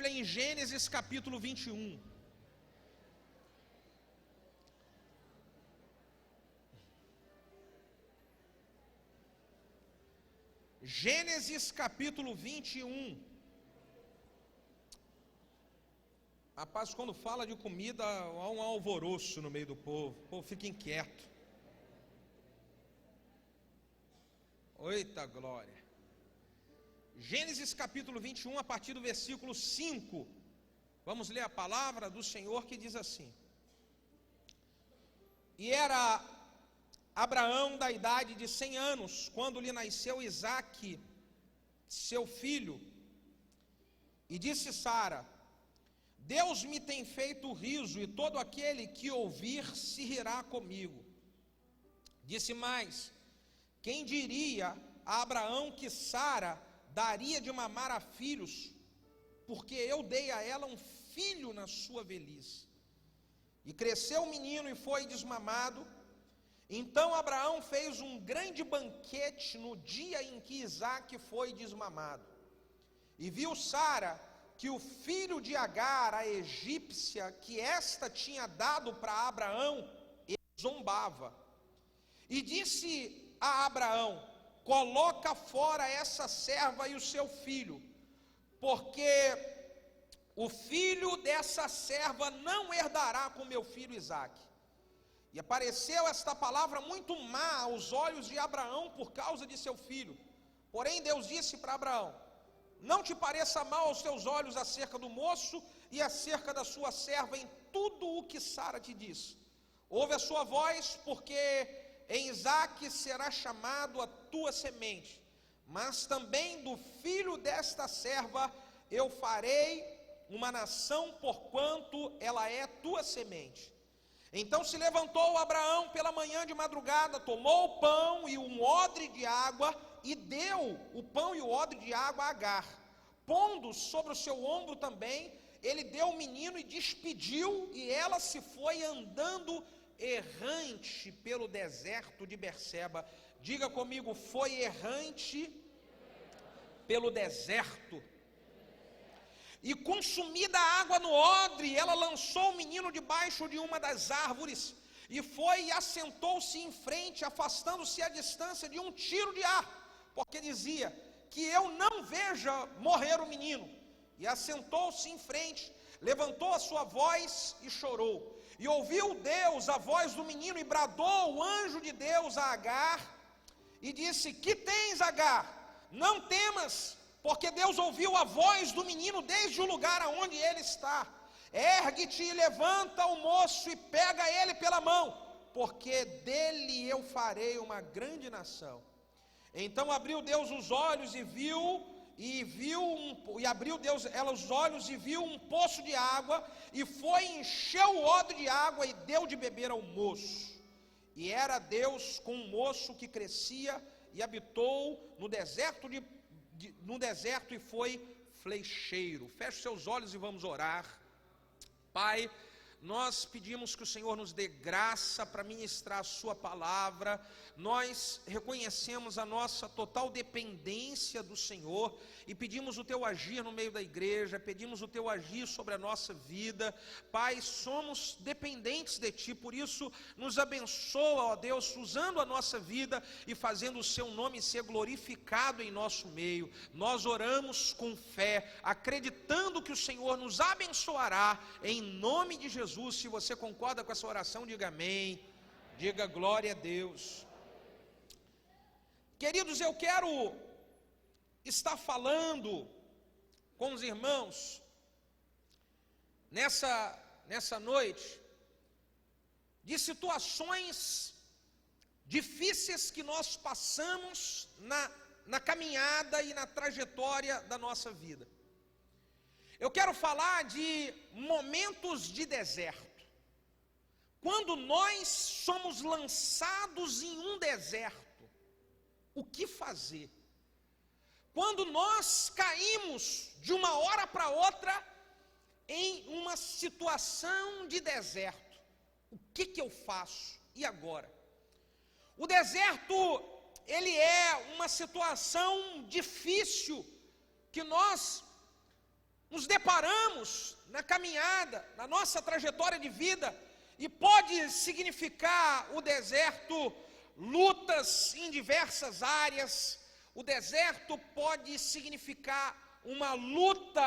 Bíblia em Gênesis capítulo 21. Gênesis capítulo 21. Rapaz, quando fala de comida, há um alvoroço no meio do povo. O povo fica inquieto. Eita glória. Gênesis capítulo 21, a partir do versículo 5. Vamos ler a palavra do Senhor que diz assim: E era Abraão da idade de 100 anos, quando lhe nasceu Isaque, seu filho. E disse Sara: Deus me tem feito riso, e todo aquele que ouvir se rirá comigo. Disse mais: Quem diria a Abraão que Sara daria de mamar a filhos, porque eu dei a ela um filho na sua velhice. E cresceu o menino e foi desmamado. Então Abraão fez um grande banquete no dia em que Isaque foi desmamado. E viu Sara que o filho de Agar, a egípcia, que esta tinha dado para Abraão, ele zombava. E disse a Abraão: Coloca fora essa serva e o seu filho, porque o filho dessa serva não herdará com meu filho Isaque. E apareceu esta palavra muito má aos olhos de Abraão por causa de seu filho. Porém Deus disse para Abraão: Não te pareça mal aos teus olhos acerca do moço e acerca da sua serva em tudo o que Sara te diz. Ouve a sua voz, porque em Isaque será chamado a tua semente, mas também do filho desta serva eu farei uma nação, porquanto ela é tua semente. Então se levantou Abraão pela manhã de madrugada, tomou o pão e um odre de água, e deu o pão e o odre de água a Agar. Pondo sobre o seu ombro também, ele deu o menino e despediu, e ela se foi andando errante pelo deserto de Berseba. Diga comigo: foi errante pelo deserto. E consumida a água no odre, ela lançou o menino debaixo de uma das árvores, e foi e assentou-se em frente, afastando-se à distância de um tiro de ar, porque dizia: que eu não veja morrer o menino. E assentou-se em frente, levantou a sua voz e chorou. E ouviu Deus a voz do menino, e bradou o anjo de Deus a Agar, e disse: Que tens, Agar? Não temas, porque Deus ouviu a voz do menino desde o lugar aonde ele está. Ergue-te e levanta o moço e pega ele pela mão, porque dele eu farei uma grande nação. Então abriu Deus os olhos abriu Deus ela os olhos e viu um poço de água, e foi e encheu o odre de água e deu de beber ao moço. E era Deus com um moço que crescia e habitou no deserto e foi flecheiro. Feche seus olhos e vamos orar. Pai, nós pedimos que o Senhor nos dê graça para ministrar a sua palavra. Nós reconhecemos a nossa total dependência do Senhor e pedimos o teu agir no meio da igreja, pedimos o teu agir sobre a nossa vida. Pai, somos dependentes de ti, por isso nos abençoa, ó Deus, usando a nossa vida e fazendo o seu nome ser glorificado em nosso meio. Nós oramos com fé, acreditando que o Senhor nos abençoará em nome de Jesus. Se você concorda com essa oração, diga amém, diga glória a Deus. Queridos, eu quero estar falando com os irmãos nessa noite de situações difíceis que nós passamos na caminhada e na trajetória da nossa vida. Eu quero falar de momentos de deserto. Quando nós somos lançados em um deserto, o que fazer? Quando nós caímos de uma hora para outra em uma situação de deserto, o que eu faço? E agora? O deserto, ele é uma situação difícil que nós nos deparamos na caminhada, na nossa trajetória de vida, e pode significar o deserto lutas em diversas áreas. O deserto pode significar uma luta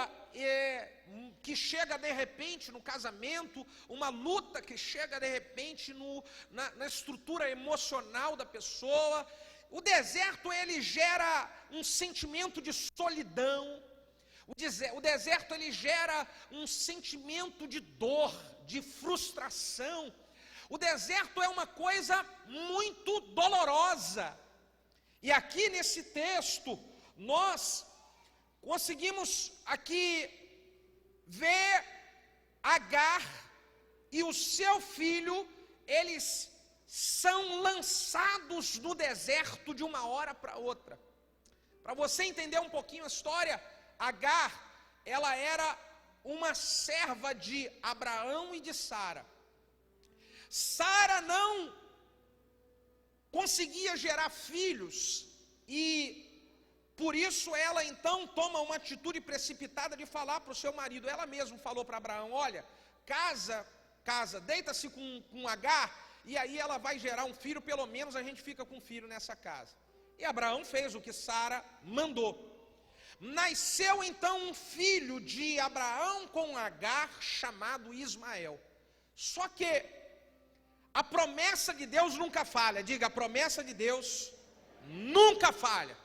que chega de repente no casamento, uma luta que chega de repente na estrutura emocional da pessoa. O deserto, ele gera um sentimento de solidão. O deserto, ele gera um sentimento de dor, de frustração. O deserto é uma coisa muito dolorosa. E aqui nesse texto, nós conseguimos aqui ver Agar e o seu filho, eles são lançados no deserto de uma hora para outra. Para você entender um pouquinho a história, Agar, ela era uma serva de Abraão e de Sara. Sara não conseguia gerar filhos e por isso ela então toma uma atitude precipitada de falar para o seu marido. Ela mesma falou para Abraão: olha, casa, deita-se com Agar e aí ela vai gerar um filho, pelo menos a gente fica com um filho nessa casa. E Abraão fez o que Sara mandou. Nasceu então um filho de Abraão com Agar chamado Ismael. Só que a promessa de Deus nunca falha. Diga, a promessa de Deus nunca falha.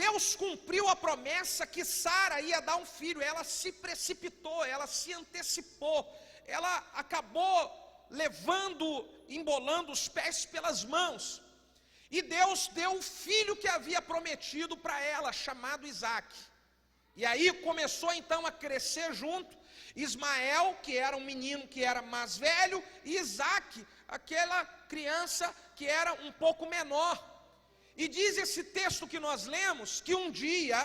Deus cumpriu a promessa que Sara ia dar um filho. Ela se precipitou, ela se antecipou. Ela acabou embolando os pés pelas mãos. E Deus deu o filho que havia prometido para ela, chamado Isaac. E aí começou então a crescer junto Ismael, que era um menino que era mais velho, e Isaac, aquela criança que era um pouco menor. E diz esse texto que nós lemos, que um dia,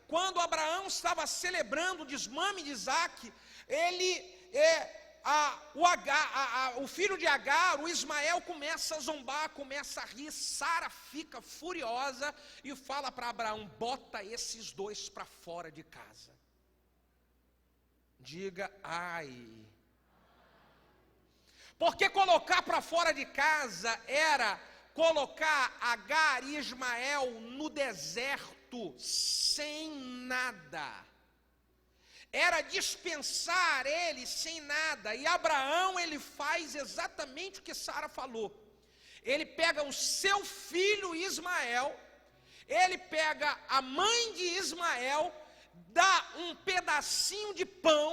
quando Abraão estava celebrando o desmame de Isaac, o filho de Agar, o Ismael, começa a zombar, começa a rir. Sara fica furiosa e fala para Abraão: bota esses dois para fora de casa. Diga ai. Porque colocar para fora de casa era colocar Agar e Ismael no deserto sem nada. Era dispensar eles sem nada. E Abraão, ele faz exatamente o que Sara falou. Ele pega o seu filho Ismael, ele pega a mãe de Ismael, dá um pedacinho de pão,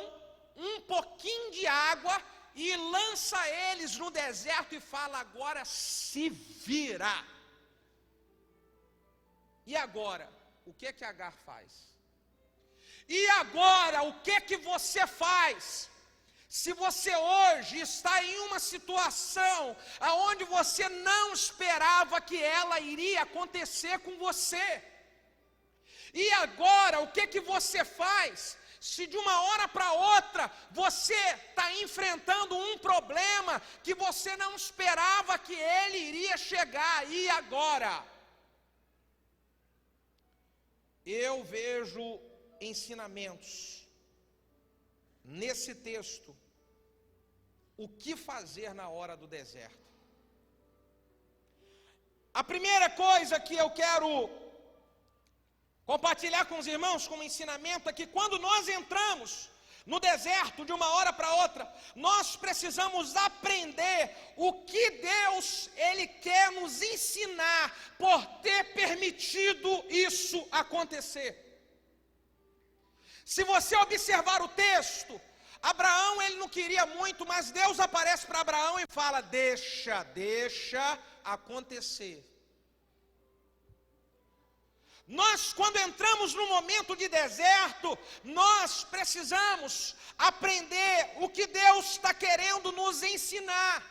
um pouquinho de água e lança eles no deserto e fala: agora se vira. E agora, o que que Agar faz? E agora, o que você faz? Se você hoje está em uma situação aonde você não esperava que ela iria acontecer com você. E agora, o que você faz? Se de uma hora para outra você está enfrentando um problema que você não esperava que ele iria chegar, e agora? Eu vejo ensinamentos nesse texto, o que fazer na hora do deserto. A primeira coisa que eu quero compartilhar com os irmãos como ensinamento é que quando nós entramos no deserto de uma hora para outra, nós precisamos aprender o que Deus ele quer nos ensinar por ter permitido isso acontecer. Se você observar o texto, Abraão ele não queria muito, mas Deus aparece para Abraão e fala: deixa acontecer. Nós, quando entramos no momento de deserto, nós precisamos aprender o que Deus está querendo nos ensinar.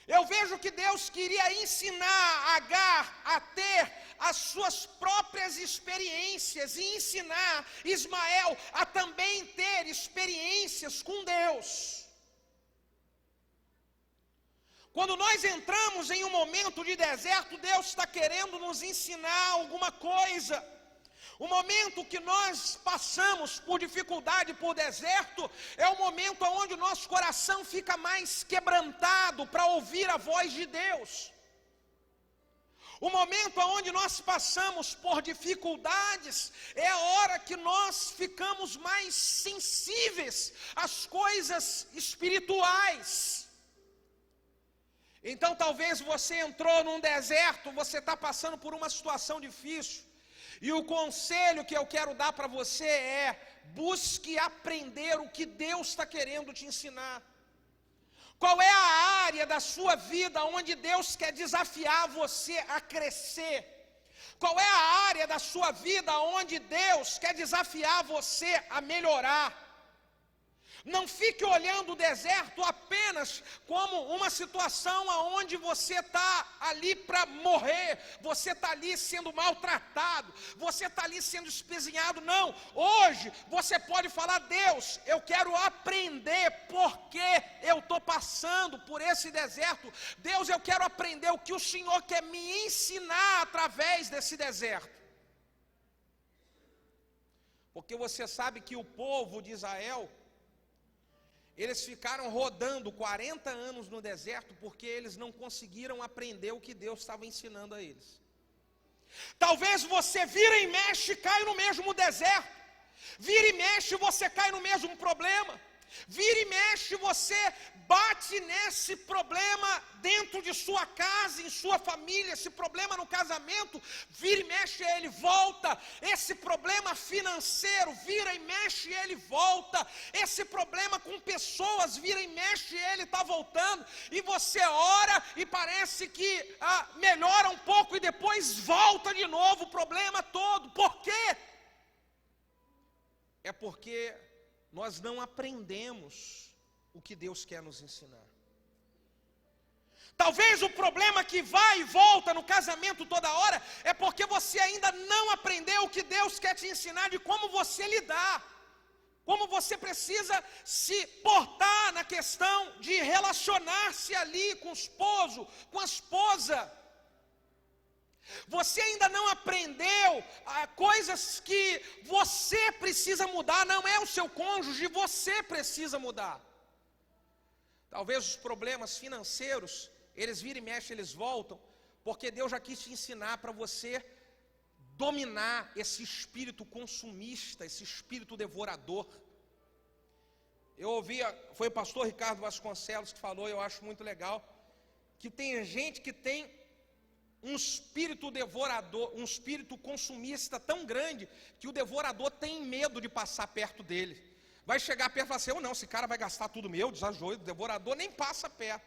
Eu vejo que Deus queria ensinar Agar a ter as suas próprias experiências e ensinar Ismael a também ter experiências com Deus. Quando nós entramos em um momento de deserto, Deus está querendo nos ensinar alguma coisa. O momento que nós passamos por dificuldade, por deserto, é o momento onde o nosso coração fica mais quebrantado para ouvir a voz de Deus. O momento onde nós passamos por dificuldades é a hora que nós ficamos mais sensíveis às coisas espirituais. Então talvez você entrou num deserto, você está passando por uma situação difícil. E o conselho que eu quero dar para você é: busque aprender o que Deus está querendo te ensinar. Qual é a área da sua vida onde Deus quer desafiar você a crescer? Qual é a área da sua vida onde Deus quer desafiar você a melhorar? Não fique olhando o deserto apenas como uma situação onde você está ali para morrer, você está ali sendo maltratado, você está ali sendo espezinhado. Não, hoje você pode falar: Deus, eu quero aprender porque eu estou passando por esse deserto. Deus, eu quero aprender o que o Senhor quer me ensinar através desse deserto. Porque você sabe que o povo de Israel, eles ficaram rodando 40 anos no deserto porque eles não conseguiram aprender o que Deus estava ensinando a eles. Talvez você vira e mexe e cai no mesmo deserto. Vira e mexe e você cai no mesmo problema. Vira e mexe, você bate nesse problema dentro de sua casa, em sua família, esse problema no casamento, vira e mexe, ele volta. Esse problema financeiro, vira e mexe, ele volta. Esse problema com pessoas, vira e mexe, ele está voltando. E você ora e parece que melhora um pouco e depois volta de novo o problema todo. Por quê? É porque nós não aprendemos o que Deus quer nos ensinar. Talvez o problema que vai e volta no casamento toda hora é porque você ainda não aprendeu o que Deus quer te ensinar de como você lidar, como você precisa se portar na questão de relacionar-se ali com o esposo, com a esposa. Você ainda não aprendeu coisas que você precisa mudar. Não é o seu cônjuge, você precisa mudar. Talvez os problemas financeiros, eles viram e mexem, eles voltam, porque Deus já quis te ensinar para você dominar esse espírito consumista, esse espírito devorador. Eu ouvia, foi o pastor Ricardo Vasconcelos que falou, eu acho muito legal, que tem gente que tem um espírito devorador, um espírito consumista tão grande, que o devorador tem medo de passar perto dele. Vai chegar perto e falar assim: oh, não, esse cara vai gastar tudo meu, desajoio, o devorador nem passa perto.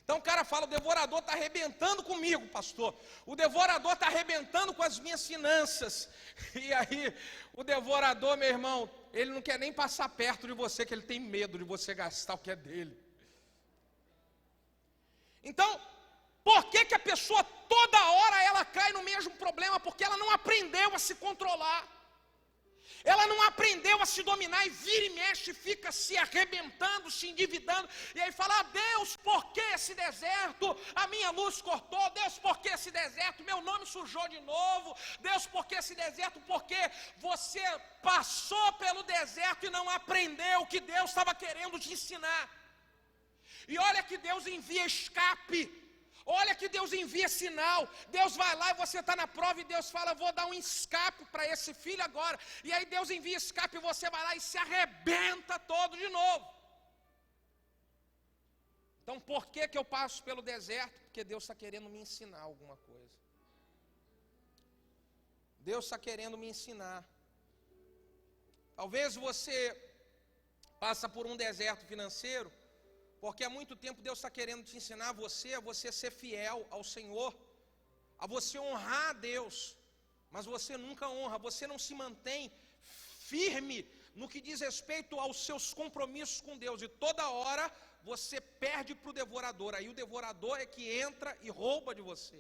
Então o cara fala: o devorador está arrebentando comigo, pastor. O devorador está arrebentando com as minhas finanças. E aí, o devorador, meu irmão, ele não quer nem passar perto de você, que ele tem medo de você gastar o que é dele. Então, por que a pessoa toda hora ela cai no mesmo problema? Porque ela não aprendeu a se controlar. Ela não aprendeu a se dominar e vira e mexe, fica se arrebentando, se endividando. E aí fala: Deus, por que esse deserto? A minha luz cortou. Deus, por que esse deserto? Meu nome sujou de novo. Deus, por que esse deserto? Porque você passou pelo deserto e não aprendeu o que Deus estava querendo te ensinar. E olha que Deus envia escape. Olha que Deus envia sinal. Deus vai lá e você está na prova e Deus fala: vou dar um escape para esse filho agora. E aí Deus envia escape e você vai lá e se arrebenta todo de novo. Então por que eu passo pelo deserto? Porque Deus está querendo me ensinar alguma coisa. Deus está querendo me ensinar. Talvez você passa por um deserto financeiro, porque há muito tempo Deus está querendo te ensinar a você ser fiel ao Senhor, a você honrar a Deus, mas você nunca honra, você não se mantém firme no que diz respeito aos seus compromissos com Deus, e toda hora você perde para o devorador, aí o devorador é que entra e rouba de você.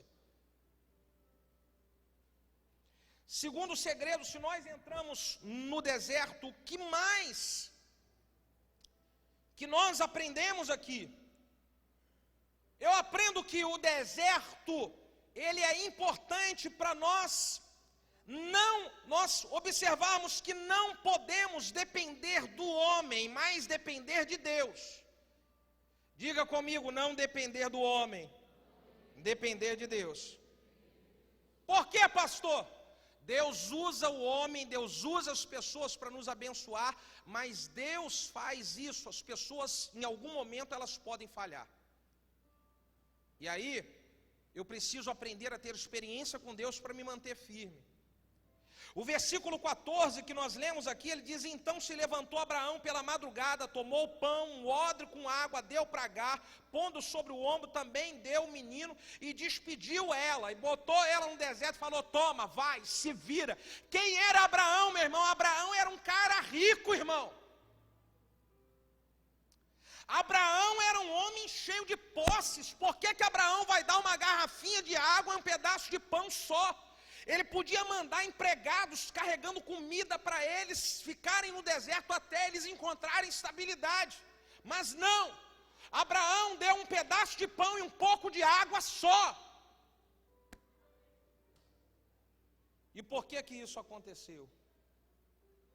Segundo segredo, se nós entramos no deserto, o que mais que nós aprendemos aqui? Eu aprendo que o deserto, ele é importante para nós nós observamos que não podemos depender do homem, mas depender de Deus. Diga comigo, não depender do homem, depender de Deus. Por quê, pastor? Deus usa o homem, Deus usa as pessoas para nos abençoar, mas Deus faz isso, as pessoas em algum momento elas podem falhar. E aí, eu preciso aprender a ter experiência com Deus para me manter firme. O versículo 14 que nós lemos aqui, ele diz: então se levantou Abraão pela madrugada, tomou o pão, um odre com água, deu para Agar, pondo sobre o ombro, também deu o menino e despediu ela, e botou ela no deserto e falou: toma, vai, se vira. Quem era Abraão, meu irmão? Abraão era um cara rico, irmão. Abraão era um homem cheio de posses. Por que Abraão vai dar uma garrafinha de água e um pedaço de pão só? Ele podia mandar empregados carregando comida para eles ficarem no deserto até eles encontrarem estabilidade. Mas não, Abraão deu um pedaço de pão e um pouco de água só. E por que isso aconteceu?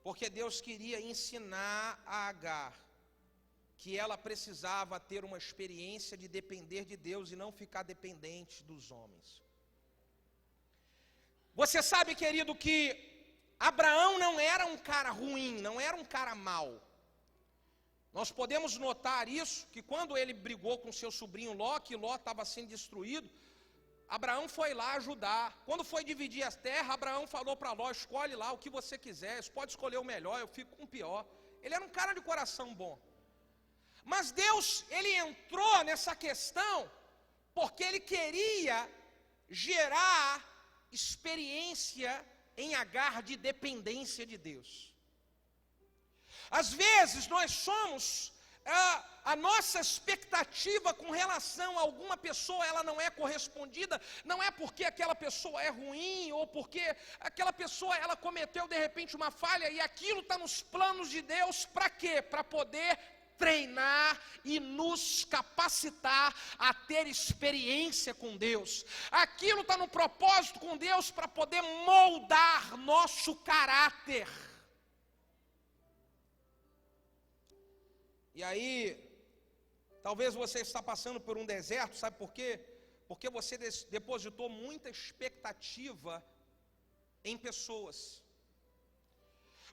Porque Deus queria ensinar a Agar que ela precisava ter uma experiência de depender de Deus e não ficar dependente dos homens. Você sabe, querido, que Abraão não era um cara ruim, não era um cara mau. Nós podemos notar isso, que quando ele brigou com seu sobrinho Ló, que Ló estava sendo destruído, Abraão foi lá ajudar. Quando foi dividir a terra, Abraão falou para Ló: escolhe lá o que você quiser, você pode escolher o melhor, eu fico com o pior. Ele era um cara de coração bom. Mas Deus, ele entrou nessa questão porque ele queria gerar experiência em Agar de dependência de Deus. Às vezes nós somos, a nossa expectativa com relação a alguma pessoa, ela não é correspondida, não é porque aquela pessoa é ruim, ou porque aquela pessoa ela cometeu de repente uma falha, e aquilo está nos planos de Deus, para quê? Para poder treinar e nos capacitar a ter experiência com Deus. Aquilo está no propósito com Deus para poder moldar nosso caráter. E aí, talvez você está passando por um deserto, sabe por quê? Porque você depositou muita expectativa em pessoas.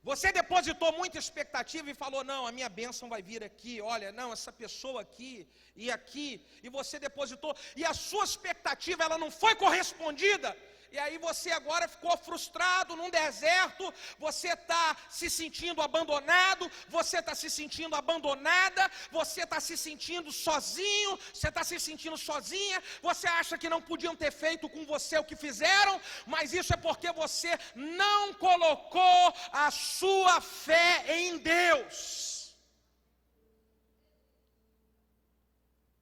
Você depositou muita expectativa e falou: não, a minha bênção vai vir aqui, olha, não, essa pessoa aqui, e você depositou, e a sua expectativa ela não foi correspondida. E aí você agora ficou frustrado num deserto, você está se sentindo abandonado, você está se sentindo abandonada, você está se sentindo sozinho, você está se sentindo sozinha, você acha que não podiam ter feito com você o que fizeram, mas isso é porque você não colocou a sua fé em Deus.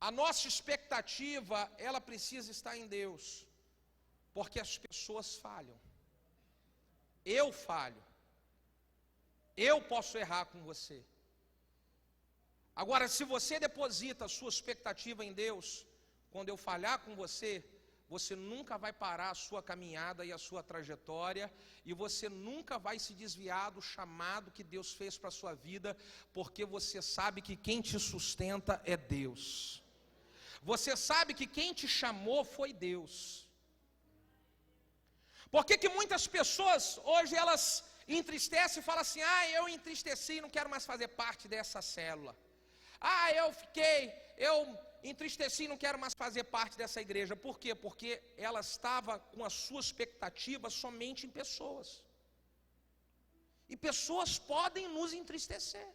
A nossa expectativa, ela precisa estar em Deus. Porque as pessoas falham. Eu falho. Eu posso errar com você. Agora, se você deposita a sua expectativa em Deus, quando eu falhar com você, você nunca vai parar a sua caminhada e a sua trajetória, e você nunca vai se desviar do chamado que Deus fez para a sua vida, porque você sabe que quem te sustenta é Deus. Você sabe que quem te chamou foi Deus. Por que muitas pessoas hoje elas entristecem e falam assim: eu entristeci e não quero mais fazer parte dessa célula. Eu entristeci e não quero mais fazer parte dessa igreja. Por quê? Porque ela estava com a sua expectativa somente em pessoas. E pessoas podem nos entristecer.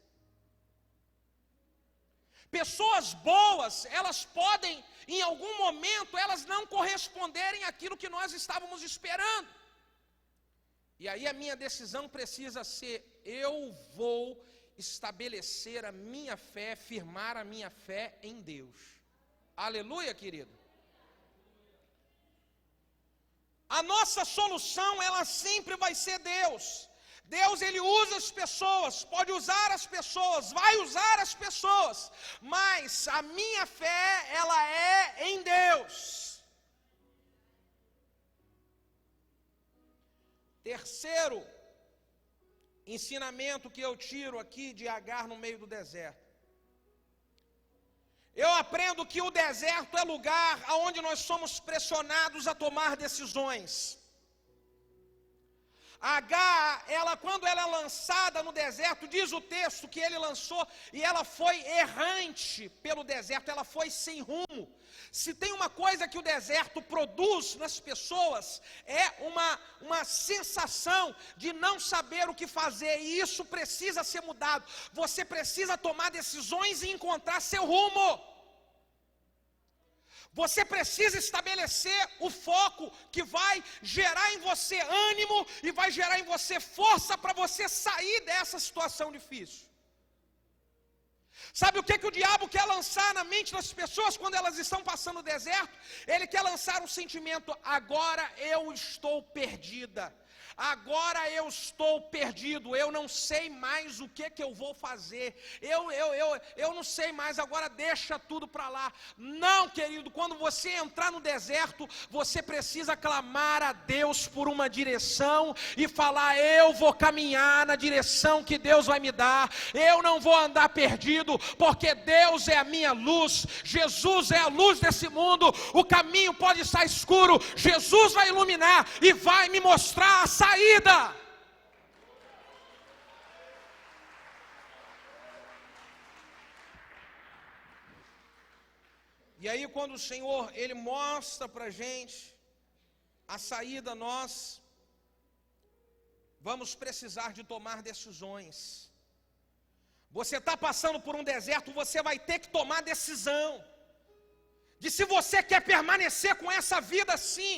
Pessoas boas, elas podem, em algum momento, elas não corresponderem àquilo que nós estávamos esperando. E aí a minha decisão precisa ser: eu vou estabelecer a minha fé, firmar a minha fé em Deus. Aleluia, querido. A nossa solução, ela sempre vai ser Deus. Deus, ele usa as pessoas, pode usar as pessoas, vai usar as pessoas, mas a minha fé, ela é em Deus. Terceiro ensinamento que eu tiro aqui de Agar no meio do deserto. Eu aprendo que o deserto é lugar onde nós somos pressionados a tomar decisões. Agar, quando ela é lançada no deserto, diz o texto que ele lançou, e ela foi errante pelo deserto, ela foi sem rumo. Se tem uma coisa que o deserto produz nas pessoas, é uma sensação de não saber o que fazer, e isso precisa ser mudado. Você precisa tomar decisões e encontrar seu rumo. Você precisa estabelecer o foco que vai gerar em você ânimo e vai gerar em você força para você sair dessa situação difícil. Sabe o que o diabo quer lançar na mente das pessoas quando elas estão passando o deserto? Ele quer lançar um sentimento: agora eu estou perdida. Agora eu estou perdido, eu não sei mais o que eu vou fazer, eu não sei mais, agora deixa tudo para lá. Não, querido, quando você entrar no deserto, você precisa clamar a Deus por uma direção e falar: eu vou caminhar na direção que Deus vai me dar, eu não vou andar perdido, porque Deus é a minha luz, Jesus é a luz desse mundo. O caminho pode estar escuro, Jesus vai iluminar e vai me mostrar a saída. E aí, quando o Senhor, Ele mostra para a gente a saída, nós vamos precisar de tomar decisões. Você está passando por um deserto, você vai ter que tomar decisão de se você quer permanecer com essa vida assim.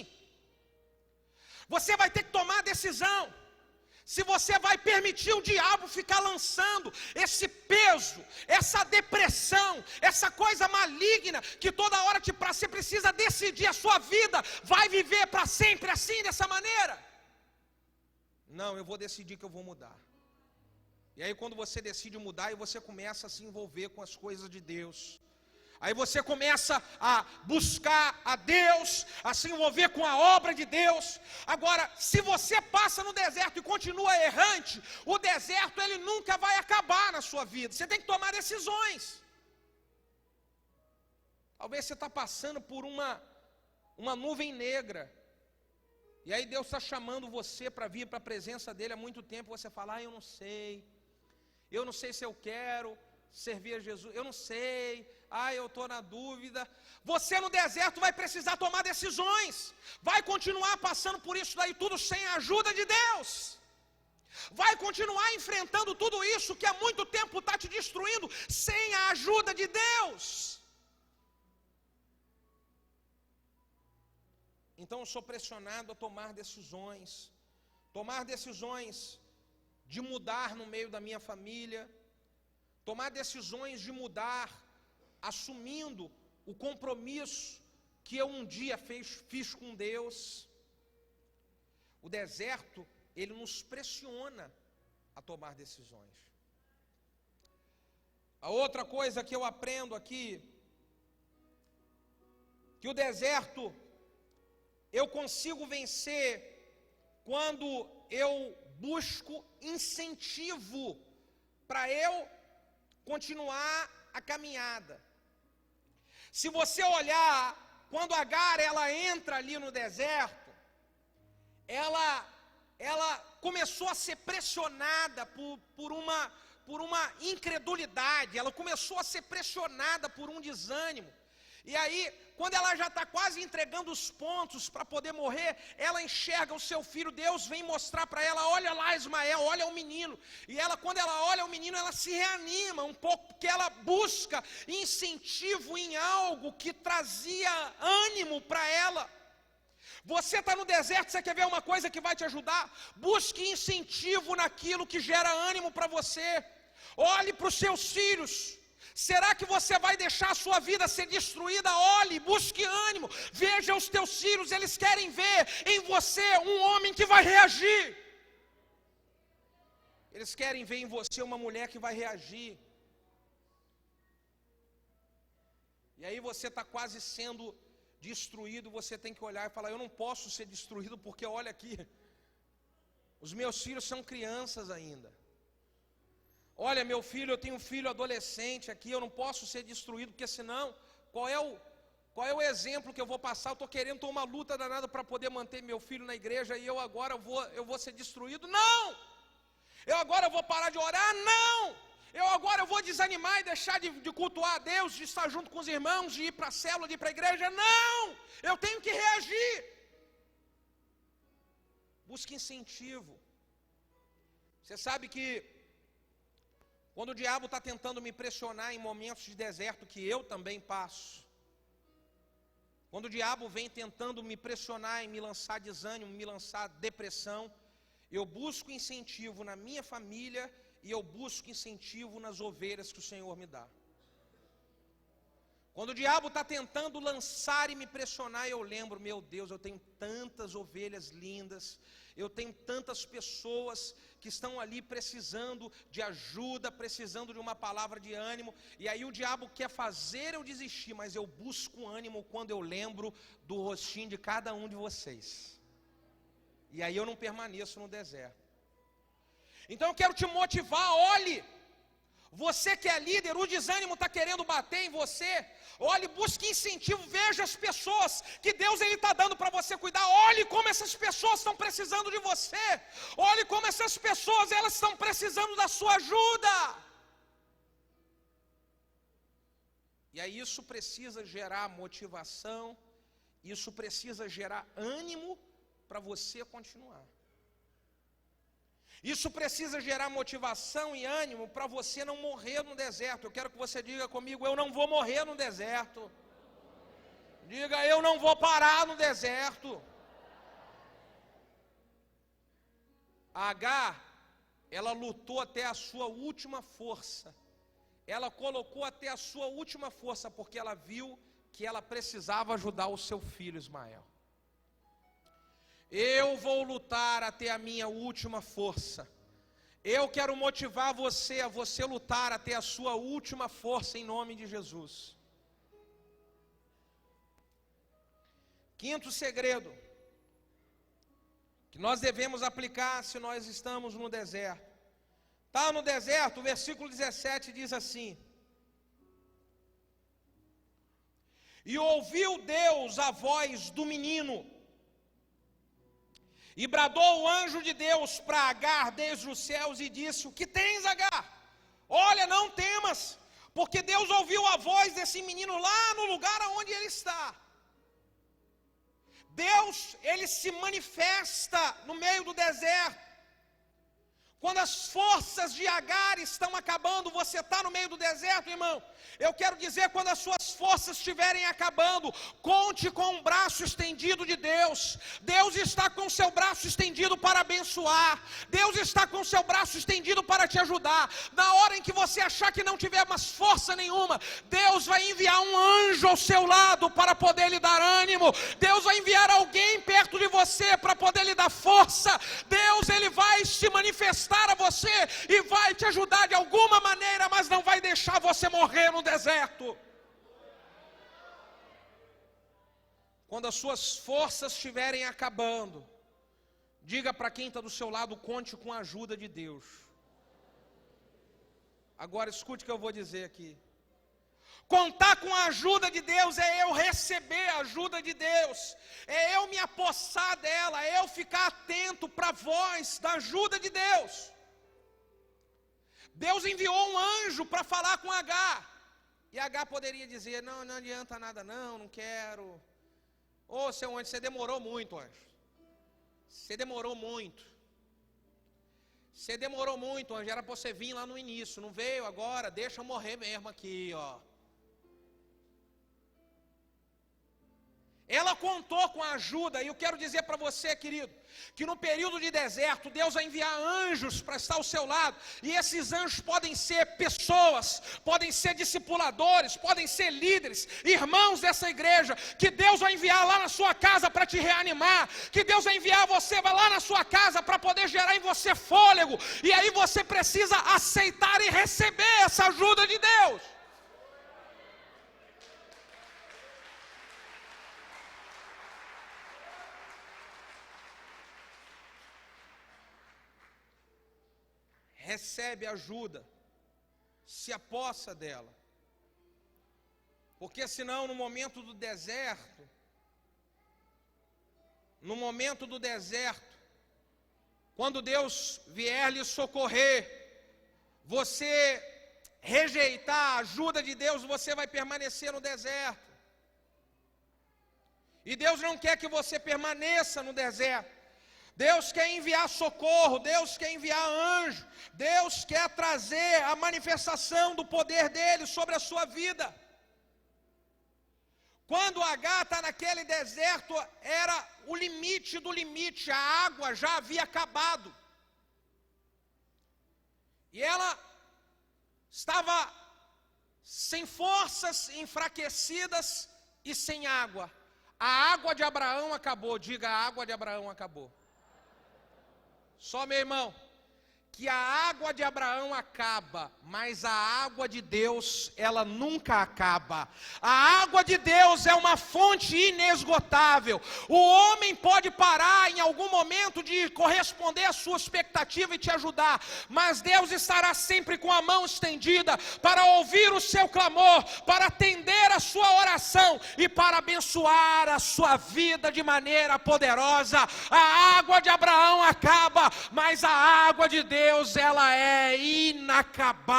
Você vai ter que tomar a decisão se você vai permitir o diabo ficar lançando esse peso, essa depressão, essa coisa maligna que toda hora você precisa decidir a sua vida. Vai viver para sempre assim, dessa maneira? Não, eu vou decidir que eu vou mudar. E aí quando você decide mudar, e você começa a se envolver com as coisas de Deus, aí você começa a buscar a Deus, a se envolver com a obra de Deus. Agora, se você passa no deserto e continua errante, o deserto ele nunca vai acabar na sua vida. Você tem que tomar decisões. Talvez você está passando por uma nuvem negra, e aí Deus está chamando você para vir para a presença dEle há muito tempo. Você fala: eu não sei se eu quero servir a Jesus, eu não sei, eu estou na dúvida. Você no deserto vai precisar tomar decisões, vai continuar passando por isso daí tudo sem a ajuda de Deus, vai continuar enfrentando tudo isso que há muito tempo está te destruindo, sem a ajuda de Deus. Então eu sou pressionado a tomar decisões de mudar no meio da minha família, tomar decisões de mudar, assumindo o compromisso que eu um dia fiz com Deus. O deserto, ele nos pressiona a tomar decisões. A outra coisa que eu aprendo aqui, que o deserto eu consigo vencer quando eu busco incentivo para eu continuar a caminhada. Se você olhar, quando Agar ela entra ali no deserto, ela começou a ser pressionada por uma incredulidade, ela começou a ser pressionada por um desânimo. E aí, quando ela já está quase entregando os pontos para poder morrer, ela enxerga o seu filho. Deus vem mostrar para ela: olha lá Ismael, olha o menino. E ela, quando ela olha o menino, ela se reanima um pouco, porque ela busca incentivo em algo que trazia ânimo para ela. Você está no deserto, você quer ver uma coisa que vai te ajudar? Busque incentivo naquilo que gera ânimo para você. Olhe para os seus filhos. Será que você vai deixar a sua vida ser destruída? Olhe, busque ânimo, veja os teus filhos, eles querem ver em você um homem que vai reagir. Eles querem ver em você uma mulher que vai reagir. E aí você está quase sendo destruído, você tem que olhar e falar: eu não posso ser destruído, porque olha aqui, Os meus filhos são crianças ainda. Olha, meu filho, eu tenho um filho adolescente aqui, eu não posso ser destruído, porque senão, qual é o exemplo que eu vou passar? Eu estou querendo ter uma luta danada para poder manter meu filho na igreja, e eu agora vou ser destruído? Não! Eu agora vou parar de orar? Não! Eu agora vou desanimar e deixar de cultuar a Deus, de estar junto com os irmãos, de ir para a célula, de ir para a igreja? Não! Eu tenho que reagir. Busque incentivo. Você sabe que quando o diabo está tentando me pressionar em momentos de deserto que eu também passo, quando o diabo vem tentando me pressionar e me lançar desânimo, me lançar depressão, eu busco incentivo na minha família e eu busco incentivo nas ovelhas que o Senhor me dá. Quando o diabo está tentando lançar e me pressionar, eu lembro, meu Deus, eu tenho tantas ovelhas lindas, eu tenho tantas pessoas que estão ali precisando de ajuda, precisando de uma palavra de ânimo, e aí o diabo quer fazer eu desistir, mas eu busco ânimo quando eu lembro do rostinho de cada um de vocês, e aí eu não permaneço no deserto. Então eu quero te motivar, olhe, você que é líder, o desânimo está querendo bater em você, olhe, busque incentivo, veja as pessoas que Deus está dando para você cuidar, olhe como essas pessoas estão precisando de você, olhe como essas pessoas elas estão precisando da sua ajuda. E aí isso precisa gerar motivação, isso precisa gerar ânimo para você continuar. Isso precisa gerar motivação e ânimo para você não morrer no deserto. Eu quero que você diga comigo, eu não vou morrer no deserto. Diga, eu não vou parar no deserto. A Agar, ela lutou até a sua última força. Ela colocou até a sua última força, porque ela viu que ela precisava ajudar o seu filho Ismael. Eu vou lutar até a minha última força. Eu quero motivar você a você lutar até a sua última força em nome de Jesus. Quinto segredo que nós devemos aplicar se nós estamos no deserto. Está no deserto, o versículo 17 diz assim: e ouviu Deus a voz do menino, e bradou o anjo de Deus para Agar desde os céus e disse: o que tens, Agar? Olha, não temas, porque Deus ouviu a voz desse menino lá no lugar onde ele está. Deus, ele se manifesta no meio do deserto. Quando as forças de Agar estão acabando, você está no meio do deserto, irmão. Eu quero dizer, quando as suas forças estiverem acabando, conte com o braço estendido de Deus. Deus está com o seu braço estendido para abençoar. Deus está com o seu braço estendido para te ajudar. Na hora em que você achar que não tiver mais força nenhuma, Deus vai enviar um anjo ao seu lado para poder lhe dar ânimo. Deus vai enviar alguém perto de você para poder lhe dar força. Deus, ele vai se manifestar a você e vai te ajudar de alguma maneira, mas não vai deixar você morrer no deserto. Quando as suas forças estiverem acabando, diga para quem está do seu lado, conte com a ajuda de Deus. Agora escute o que eu vou dizer aqui. Contar com a ajuda de Deus é eu receber a ajuda de Deus, é eu me apossar dela, é eu ficar atento para a voz da ajuda de Deus. Deus enviou um anjo para falar com Agar, e Agar poderia dizer: não adianta nada não quero. Ô seu anjo, você demorou muito, anjo. Você demorou muito. Você demorou muito, anjo, era para você vir lá no início, não veio agora, deixa eu morrer mesmo aqui, ó. Ela contou com a ajuda, e eu quero dizer para você, querido, que no período de deserto, Deus vai enviar anjos para estar ao seu lado, e esses anjos podem ser pessoas, podem ser discipuladores, podem ser líderes, irmãos dessa igreja, que Deus vai enviar lá na sua casa para te reanimar, que Deus vai enviar você, vai lá na sua casa para poder gerar em você fôlego, e aí você precisa aceitar e receber essa ajuda de Deus. recebe ajuda, se apossa dela. Porque senão no momento do deserto, quando Deus vier lhe socorrer, você rejeitar a ajuda de Deus, você vai permanecer no deserto. E Deus não quer que você permaneça no deserto. Deus quer enviar socorro, Deus quer enviar anjo, Deus quer trazer a manifestação do poder dele sobre a sua vida. Quando Agar está naquele deserto, era o limite do limite, a água já havia acabado. E ela estava sem forças, enfraquecidas e sem água. A água de Abraão acabou, diga, a água de Abraão acabou. Só, meu irmão, que a água de Abraão acaba, mas a água de Deus, ela nunca acaba. A água de Deus é uma fonte inesgotável. O homem pode parar em algum momento de corresponder à sua expectativa e te ajudar, mas Deus estará sempre com a mão estendida para ouvir o seu clamor, para atender a sua oração e para abençoar a sua vida de maneira poderosa. A água de Abraão acaba, mas a água de Deus, ela é inacabável.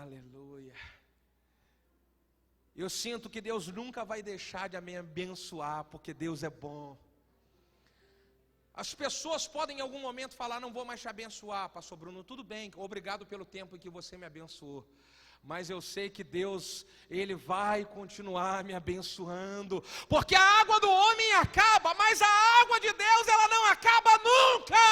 Aleluia. Eu sinto que Deus nunca vai deixar de me abençoar, porque Deus é bom. As pessoas podem em algum momento falar, não vou mais te abençoar, pastor Bruno, tudo bem, obrigado pelo tempo em que você me abençoou. Mas eu sei que Deus, Ele vai continuar me abençoando, porque a água do homem acaba, mas a água de Deus, ela não acaba nunca.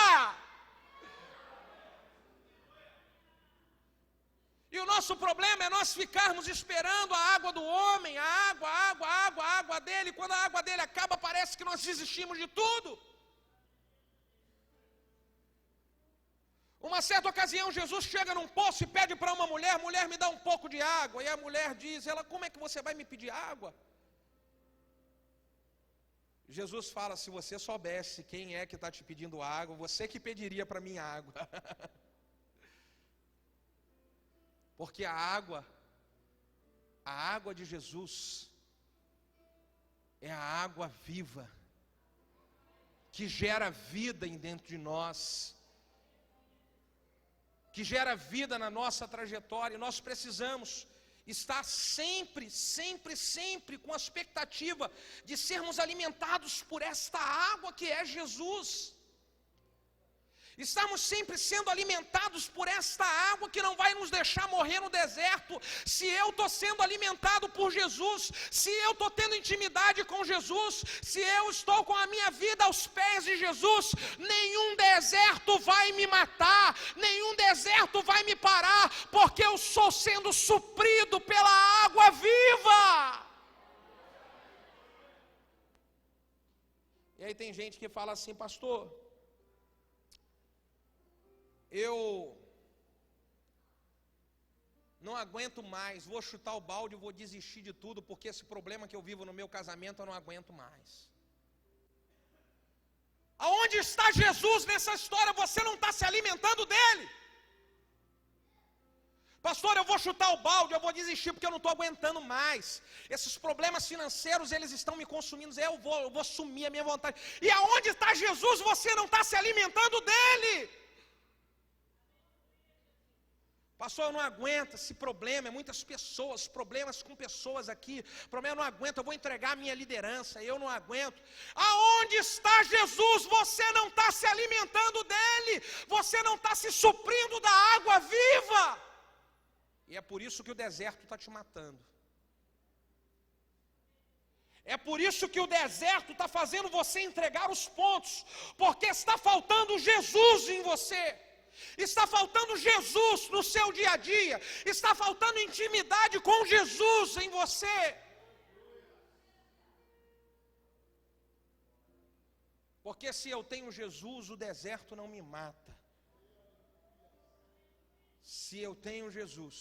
E o nosso problema é nós ficarmos esperando a água do homem, a água dele. Quando a água dele acaba, parece que nós desistimos de tudo. Uma certa ocasião, Jesus chega num poço e pede para uma mulher, me dá um pouco de água. E a mulher diz, como é que você vai me pedir água? Jesus fala, se você soubesse quem é que está te pedindo água, você que pediria para mim água. Porque a água de Jesus é a água viva, que gera vida dentro de nós, que gera vida na nossa trajetória. E nós precisamos estar sempre com a expectativa de sermos alimentados por esta água que é Jesus. Estamos sempre sendo alimentados por esta água que não vai nos deixar morrer no deserto. Se eu estou sendo alimentado por Jesus, se eu estou tendo intimidade com Jesus, se eu estou com a minha vida aos pés de Jesus, nenhum deserto vai me matar, nenhum deserto vai me parar, porque eu estou sendo suprido pela água viva. E aí tem gente que fala assim, pastor, eu não aguento mais, vou chutar o balde, vou desistir de tudo, porque esse problema que eu vivo no meu casamento eu não aguento mais. Aonde está Jesus nessa história? Você não está se alimentando dele. Pastor, eu vou chutar o balde, eu vou desistir porque eu não estou aguentando mais. Esses problemas financeiros, eles estão me consumindo, eu vou sumir a minha vontade. E aonde está Jesus? Você não está se alimentando dele. Pastor, eu não aguento esse problema, muitas pessoas, problemas com pessoas aqui, problema, eu não aguento, eu vou entregar a minha liderança, eu não aguento. Aonde está Jesus? Você não está se alimentando dele, você não está se suprindo da água viva. E é por isso que o deserto está te matando. É por isso que o deserto está fazendo você entregar os pontos, porque está faltando Jesus em você. Está faltando Jesus no seu dia a dia, está faltando intimidade com Jesus em você. Porque se eu tenho Jesus, o deserto não me mata. Se eu tenho Jesus,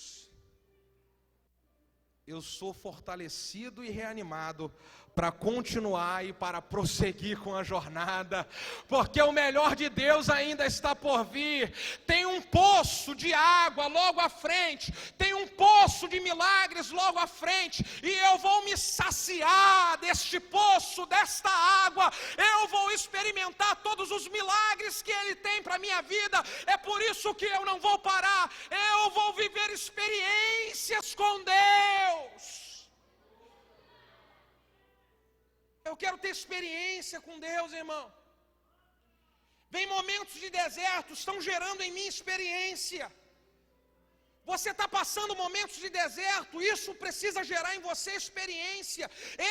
eu sou fortalecido e reanimado para continuar e para prosseguir com a jornada, porque o melhor de Deus ainda está por vir. Tem um poço de água logo à frente, tem um poço de milagres logo à frente, e eu vou me saciar deste poço, desta água. Eu vou experimentar todos os milagres que Ele tem para a minha vida. É por isso que eu não vou parar, eu vou viver experiências com Deus. Eu quero ter experiência com Deus, irmão. Vem momentos de deserto, estão gerando em mim experiência. Você está passando momentos de deserto, isso precisa gerar em você experiência.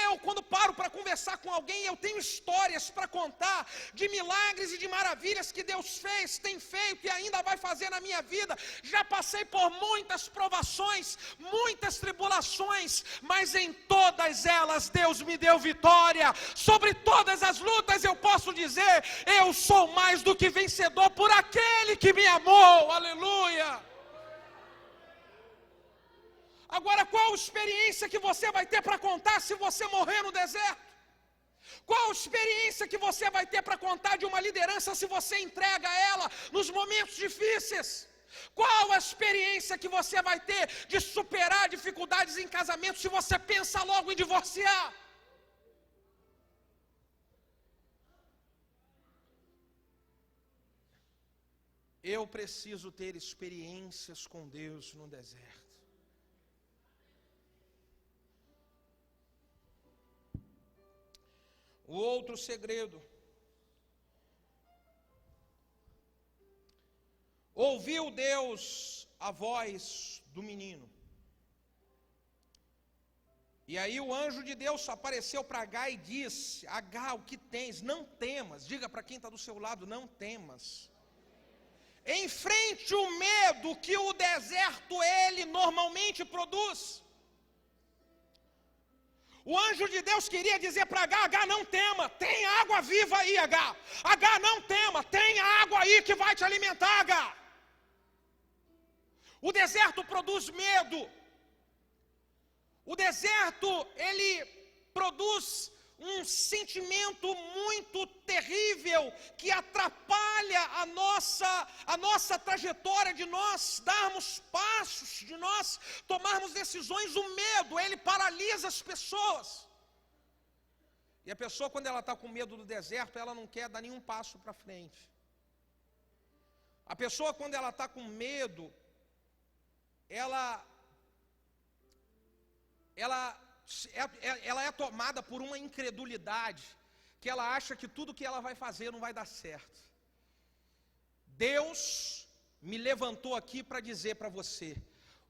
Eu, quando paro para conversar com alguém, eu tenho histórias para contar de milagres e de maravilhas que Deus fez, tem feito e ainda vai fazer na minha vida. Já passei por muitas provações, muitas tribulações, mas em todas elas Deus me deu vitória. Sobre todas as lutas eu posso dizer, eu sou mais do que vencedor por aquele que me amou. Aleluia! Agora, qual experiência que você vai ter para contar se você morrer no deserto? Qual experiência que você vai ter para contar de uma liderança se você entrega ela nos momentos difíceis? Qual a experiência que você vai ter de superar dificuldades em casamento se você pensa logo em divorciar? Eu preciso ter experiências com Deus no deserto. O outro segredo: ouviu Deus a voz do menino. E aí o anjo de Deus apareceu para Agar e disse: Agar, o que tens? Não temas. Diga para quem está do seu lado: não temas. Enfrente o medo que o deserto ele normalmente produz. O anjo de Deus queria dizer para Agar: Agar, não tema, tem água viva aí, Agar. Agar, não tema, tem água aí que vai te alimentar, Agar. O deserto produz medo. O deserto, ele produz um sentimento muito terrível que atrapalha a nossa trajetória de nós darmos passos, de nós tomarmos decisões. O medo, ele paralisa as pessoas. E a pessoa, quando ela está com medo do deserto, ela não quer dar nenhum passo para frente. A pessoa, quando ela está com medo, ela é tomada por uma incredulidade, que ela acha que tudo que ela vai fazer não vai dar certo. Deus me levantou aqui para dizer para você: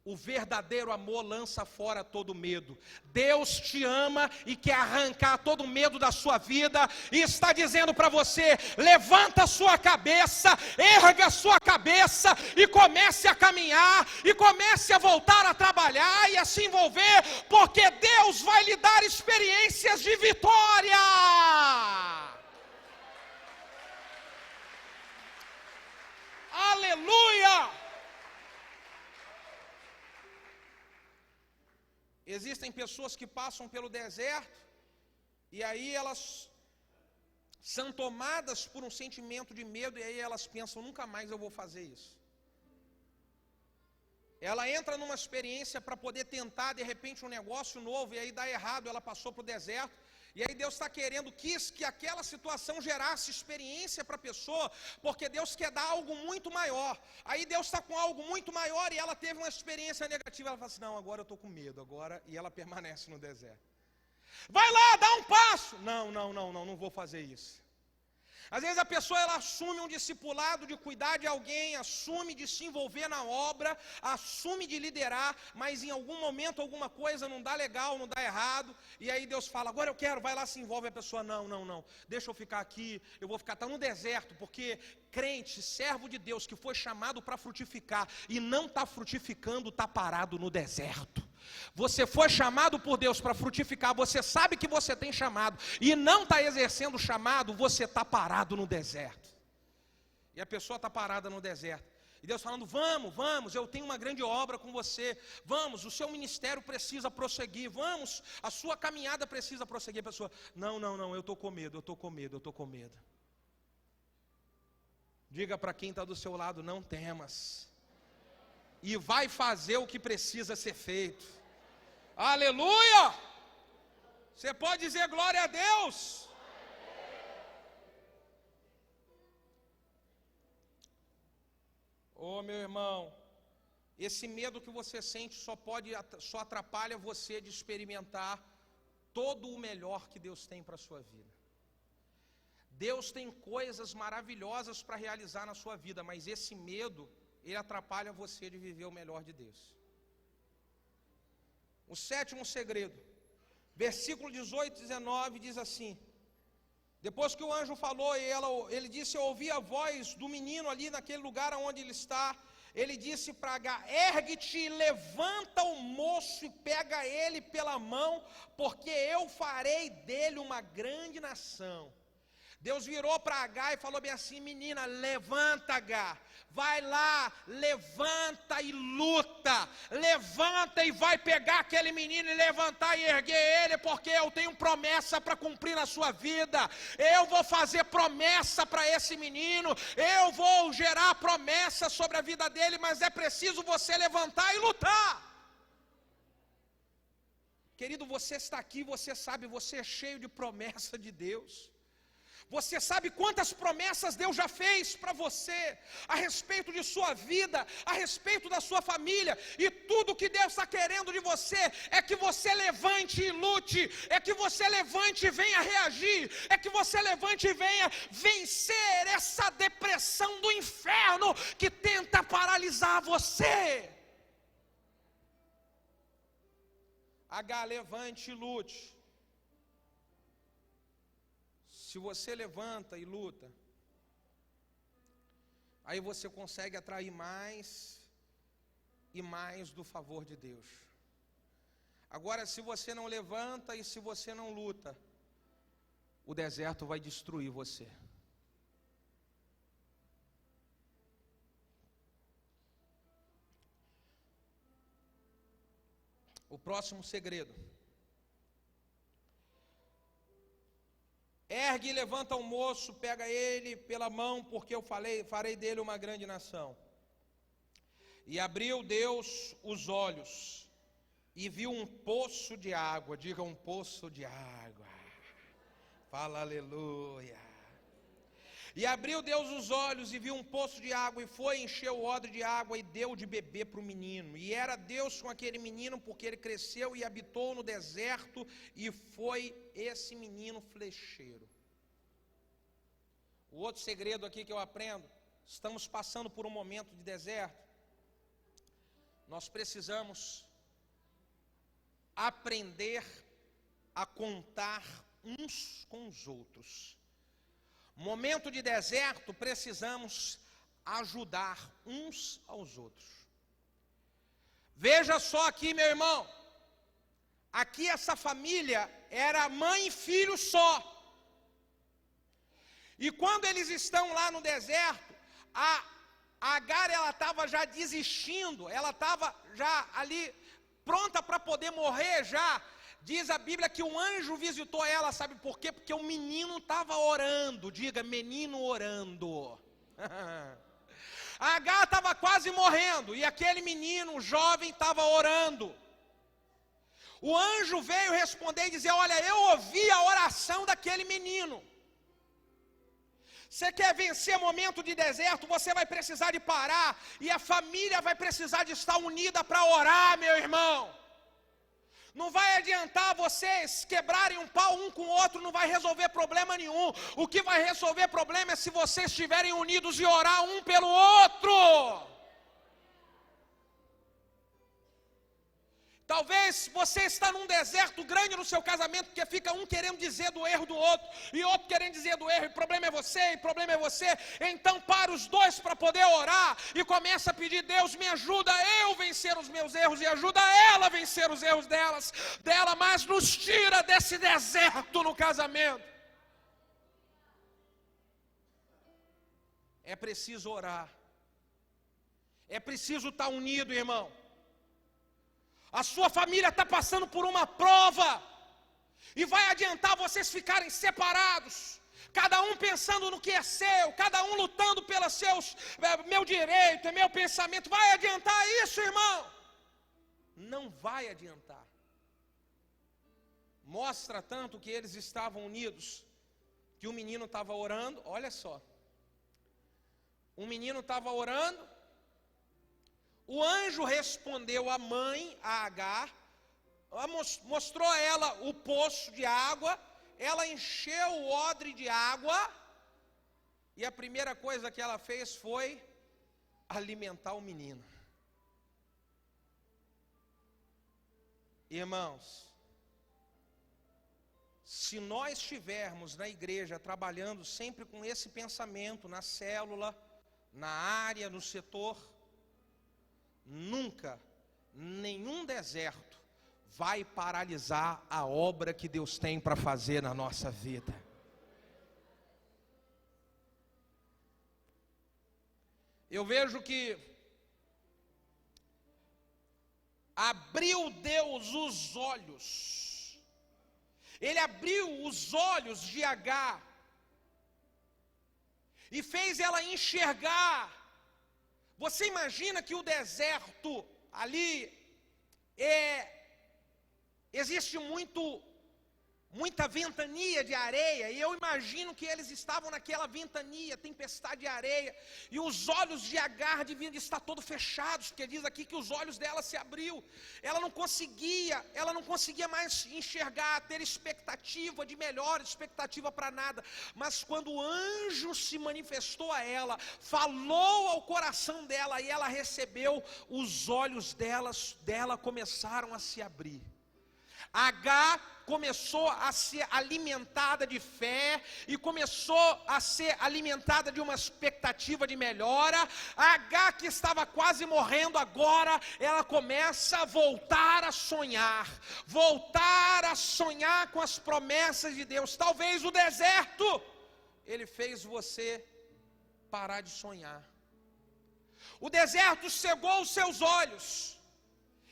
o verdadeiro amor lança fora todo medo. Deus te ama e quer arrancar todo medo da sua vida, e está dizendo para você: levanta a sua cabeça, erga a sua cabeça e comece a caminhar, e comece a voltar a trabalhar e a se envolver, porque Deus vai lhe dar experiências de vitória. Aleluia! Existem pessoas que passam pelo deserto e aí elas são tomadas por um sentimento de medo, e aí elas pensam: nunca mais eu vou fazer isso. Ela entra numa experiência para poder tentar de repente um negócio novo, e aí dá errado, ela passou para o deserto. E aí Deus está querendo, quis que aquela situação gerasse experiência para a pessoa, porque Deus quer dar algo muito maior. Aí Deus está com algo muito maior e ela teve uma experiência negativa. Ela fala assim: não, agora eu estou com medo, agora. E ela permanece no deserto. Vai lá, dá um passo. Não vou fazer isso. Às vezes a pessoa, ela assume um discipulado de cuidar de alguém, assume de se envolver na obra, assume de liderar, mas em algum momento alguma coisa não dá legal, não dá errado, e aí Deus fala: agora eu quero, vai lá, se envolve. A pessoa: não, deixa eu ficar aqui, eu vou ficar, tá no deserto, porque crente, servo de Deus que foi chamado para frutificar e não está frutificando, está parado no deserto. Você foi chamado por Deus para frutificar, você sabe que você tem chamado e não está exercendo o chamado, você está parado no deserto. E a pessoa está parada no deserto. E Deus falando, vamos, eu tenho uma grande obra com você. Vamos, o seu ministério precisa prosseguir. Vamos, a sua caminhada precisa prosseguir. A pessoa, não, eu estou com medo. Diga para quem está do seu lado, não temas. E vai fazer o que precisa ser feito. Aleluia! Você pode dizer glória a Deus. Ô meu irmão, esse medo que você sente só atrapalha você de experimentar todo o melhor que Deus tem para a sua vida. Deus tem coisas maravilhosas para realizar na sua vida, mas esse medo, ele atrapalha você de viver o melhor de Deus. O 7º segredo, versículo 18 e 19 diz assim: depois que o anjo falou, ele disse, eu ouvi a voz do menino ali naquele lugar onde ele está. Ele disse para Agar, ergue-te, levanta o moço e pega ele pela mão, porque eu farei dele uma grande nação. Deus virou para Agar e falou bem assim, menina, levanta, Agar, vai lá, levanta e luta, levanta e vai pegar aquele menino e levantar e erguer ele, porque eu tenho promessa para cumprir na sua vida. Eu vou fazer promessa para esse menino, eu vou gerar promessa sobre a vida dele, mas é preciso você levantar e lutar. Querido, você está aqui, você sabe, você é cheio de promessa de Deus. Você sabe quantas promessas Deus já fez para você, a respeito de sua vida, a respeito da sua família, e tudo que Deus está querendo de você, é que você levante e lute, é que você levante e venha reagir, é que você levante e venha vencer essa depressão do inferno, que tenta paralisar você. Agar, levante e lute. Se você levanta e luta, aí você consegue atrair mais e mais do favor de Deus. Agora, se você não levanta e se você não luta, o deserto vai destruir você. O próximo segredo. Ergue e levanta o moço, pega ele pela mão, porque eu farei dele uma grande nação. E abriu Deus os olhos, e viu um poço de água, diga um poço de água, fala aleluia. E abriu Deus os olhos e viu um poço de água, e foi, encheu o odre de água e deu de beber para o menino. E era Deus com aquele menino, porque ele cresceu e habitou no deserto, e foi esse menino flecheiro. O outro segredo aqui que eu aprendo, estamos passando por um momento de deserto, nós precisamos aprender a contar uns com os outros. Momento de deserto, precisamos ajudar uns aos outros. Veja só aqui, meu irmão, aqui essa família era mãe e filho só. E quando eles estão lá no deserto, a Agar, ela estava já desistindo, ela estava já ali pronta para poder morrer já. Diz a Bíblia que um anjo visitou ela, sabe por quê? Porque o menino estava orando, diga, menino orando. A Agar estava quase morrendo, e aquele menino jovem estava orando. O anjo veio responder e dizer, olha, eu ouvi a oração daquele menino. Você quer vencer momento de deserto, você vai precisar de parar, e a família vai precisar de estar unida para orar, meu irmão. Não vai adiantar vocês quebrarem um pau um com o outro, não vai resolver problema nenhum. O que vai resolver problema é se vocês estiverem unidos e orar um pelo outro. Talvez você está num deserto grande no seu casamento, porque fica um querendo dizer do erro do outro, e outro querendo dizer do erro, e problema é você, e problema é você. Então para os dois para poder orar, e começa a pedir, Deus me ajuda eu vencer os meus erros, e ajuda ela a vencer os erros dela, mas nos tira desse deserto no casamento. É preciso orar. É preciso estar unido, irmão. A sua família está passando por uma prova, e vai adiantar vocês ficarem separados, cada um pensando no que é seu, cada um lutando pelos seus, meu direito, é meu pensamento. Vai adiantar isso, irmão? Não vai adiantar. Mostra tanto que eles estavam unidos, que o menino estava orando. Olha só, o menino estava orando, o anjo respondeu à mãe, a Agar, mostrou a ela o poço de água, ela encheu o odre de água, e a primeira coisa que ela fez foi alimentar o menino. Irmãos, se nós estivermos na igreja trabalhando sempre com esse pensamento, na célula, na área, no setor, nunca, nenhum deserto vai paralisar a obra que Deus tem para fazer na nossa vida. Eu vejo que abriu Deus os olhos, Ele abriu os olhos de Agar, e fez ela enxergar. Você imagina que o deserto ali existe muita ventania de areia, e eu imagino que eles estavam naquela ventania, tempestade de areia, e os olhos de Agar deviam de estar todos fechados, porque diz aqui que os olhos dela se abriu. Ela não conseguia mais enxergar, ter expectativa de melhor, expectativa para nada. Mas quando o anjo se manifestou a ela, falou ao coração dela, e ela recebeu, os olhos dela começaram a se abrir. Agar começou a ser alimentada de fé, e começou a ser alimentada de uma expectativa de melhora. Agar, que estava quase morrendo, agora ela começa a voltar a sonhar com as promessas de Deus. Talvez o deserto, ele fez você parar de sonhar. O deserto cegou os seus olhos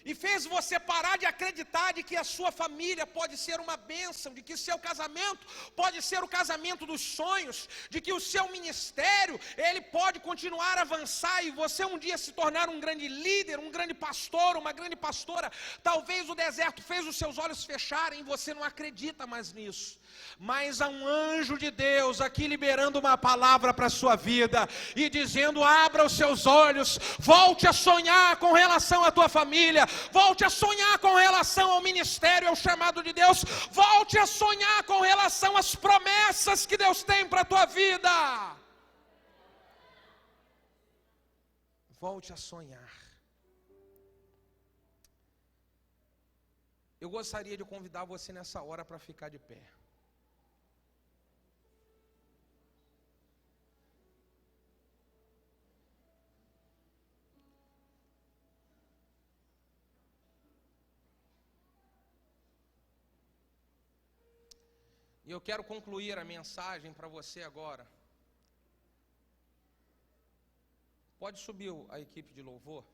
e fez você parar de acreditar de que a sua família pode ser uma bênção, de que seu casamento pode ser o casamento dos sonhos, de que o seu ministério, ele pode continuar a avançar e você um dia se tornar um grande líder, um grande pastor, uma grande pastora. Talvez o deserto fez os seus olhos fecharem e você não acredita mais nisso. Mas há um anjo de Deus aqui liberando uma palavra para a sua vida e dizendo: abra os seus olhos, volte a sonhar com relação à tua família, volte a sonhar com relação ao ministério, ao chamado de Deus, volte a sonhar com relação às promessas que Deus tem para a tua vida. Volte a sonhar. Eu gostaria de convidar você nessa hora para ficar de pé. E eu quero concluir a mensagem para você agora. Pode subir a equipe de louvor.